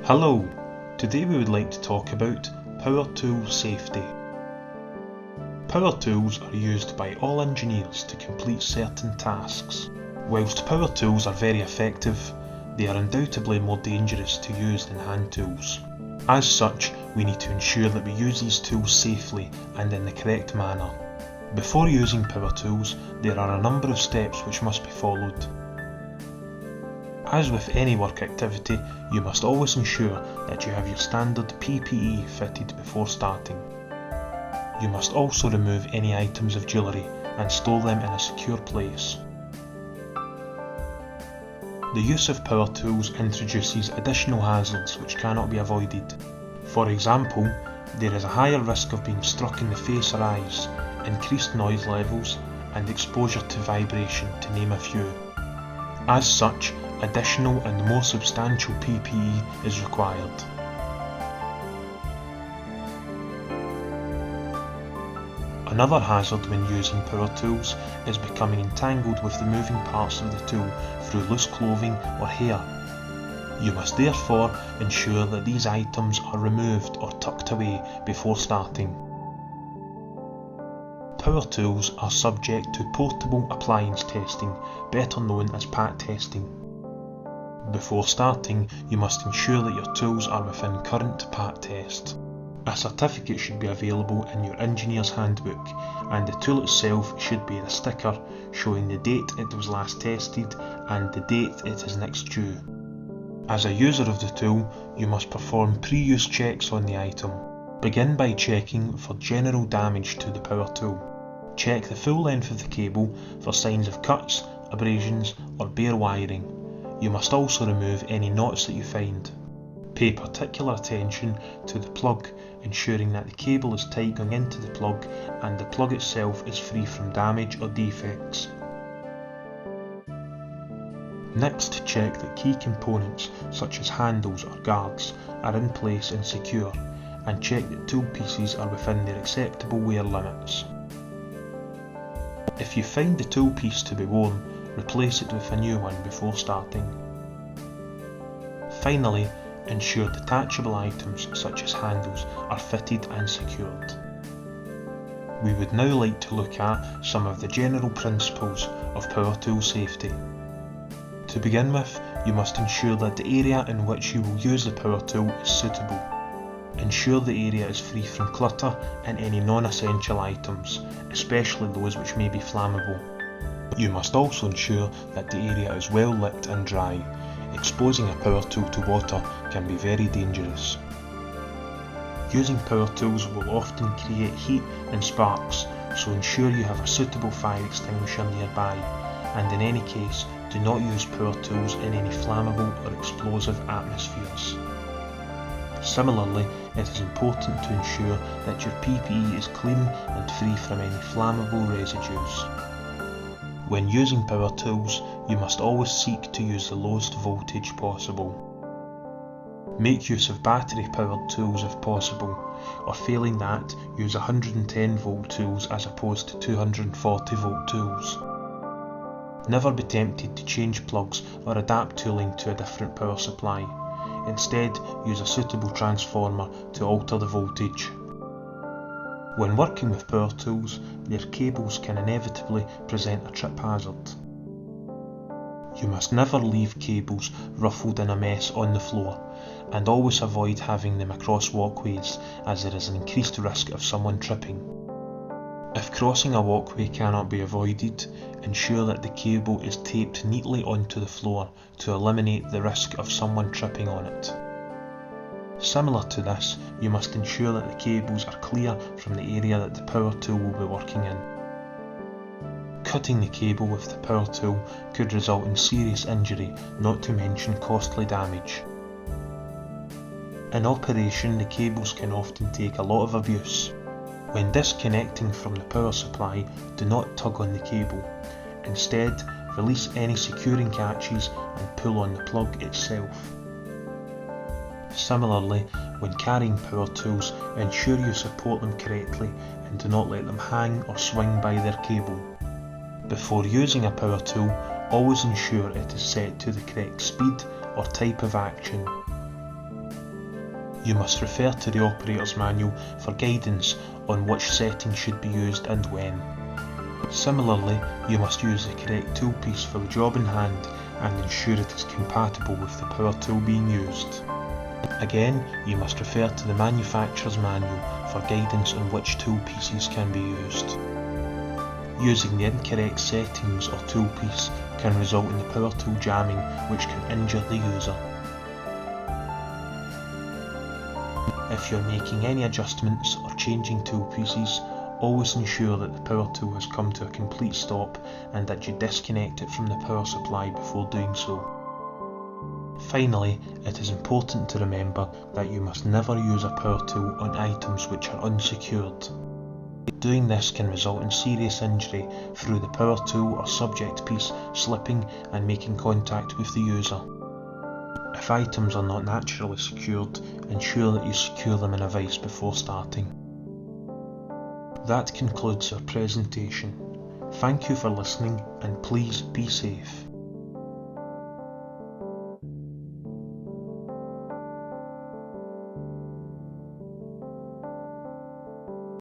Hello, today we would like to talk about power tool safety. Power tools are used by all engineers to complete certain tasks. Whilst power tools are very effective, they are undoubtedly more dangerous to use than hand tools. As such, we need to ensure that we use these tools safely and in the correct manner. Before using power tools, there are a number of steps which must be followed. As with any work activity, you must always ensure that you have your standard PPE fitted before starting. You must also remove any items of jewellery and store them in a secure place. The use of power tools introduces additional hazards which cannot be avoided. For example, there is a higher risk of being struck in the face or eyes, increased noise levels, and exposure to vibration, to name a few. As such, additional and more substantial PPE is required. Another hazard when using power tools is becoming entangled with the moving parts of the tool through loose clothing or hair. You must therefore ensure that these items are removed or tucked away before starting. Power tools are subject to portable appliance testing, better known as PAT testing. Before starting, you must ensure that your tools are within current PAT test. A certificate should be available in your engineer's handbook, and the tool itself should bear a sticker showing the date it was last tested and the date it is next due. As a user of the tool, you must perform pre-use checks on the item. Begin by checking for general damage to the power tool. Check the full length of the cable for signs of cuts, abrasions or bare wiring. You must also remove any knots that you find. Pay particular attention to the plug, ensuring that the cable is tight going into the plug and the plug itself is free from damage or defects. Next, check that key components such as handles or guards are in place and secure, and check that tool pieces are within their acceptable wear limits. If you find the tool piece to be worn, replace it with a new one before starting. Finally, ensure detachable items such as handles are fitted and secured. We would now like to look at some of the general principles of power tool safety. To begin with, you must ensure that the area in which you will use the power tool is suitable. Ensure the area is free from clutter and any non-essential items, especially those which may be flammable. You must also ensure that the area is well lit and dry. Exposing a power tool to water can be very dangerous. Using power tools will often create heat and sparks, so ensure you have a suitable fire extinguisher nearby, and in any case, do not use power tools in any flammable or explosive atmospheres. Similarly, it is important to ensure that your PPE is clean and free from any flammable residues. When using power tools, you must always seek to use the lowest voltage possible. Make use of battery-powered tools if possible, or failing that, use 110 volt tools as opposed to 240 volt tools. Never be tempted to change plugs or adapt tooling to a different power supply. Instead, use a suitable transformer to alter the voltage. When working with power tools, their cables can inevitably present a trip hazard. You must never leave cables ruffled in a mess on the floor, and always avoid having them across walkways, as there is an increased risk of someone tripping. If crossing a walkway cannot be avoided, ensure that the cable is taped neatly onto the floor to eliminate the risk of someone tripping on it. Similar to this, you must ensure that the cables are clear from the area that the power tool will be working in. Cutting the cable with the power tool could result in serious injury, not to mention costly damage. In operation, the cables can often take a lot of abuse. When disconnecting from the power supply, do not tug on the cable. Instead, release any securing catches and pull on the plug itself. Similarly, when carrying power tools, ensure you support them correctly and do not let them hang or swing by their cable. Before using a power tool, always ensure it is set to the correct speed or type of action. You must refer to the operator's manual for guidance on which settings should be used and when. Similarly, you must use the correct toolpiece for the job in hand and ensure it is compatible with the power tool being used. Again, you must refer to the manufacturer's manual for guidance on which tool pieces can be used. Using the incorrect settings or toolpiece can result in the power tool jamming, which can injure the user. If you're making any adjustments or changing tool pieces, always ensure that the power tool has come to a complete stop and that you disconnect it from the power supply before doing so. Finally, it is important to remember that you must never use a power tool on items which are unsecured. Doing this can result in serious injury through the power tool or subject piece slipping and making contact with the user. If items are not naturally secured, ensure that you secure them in a vise before starting. That concludes our presentation. Thank you for listening and please be safe.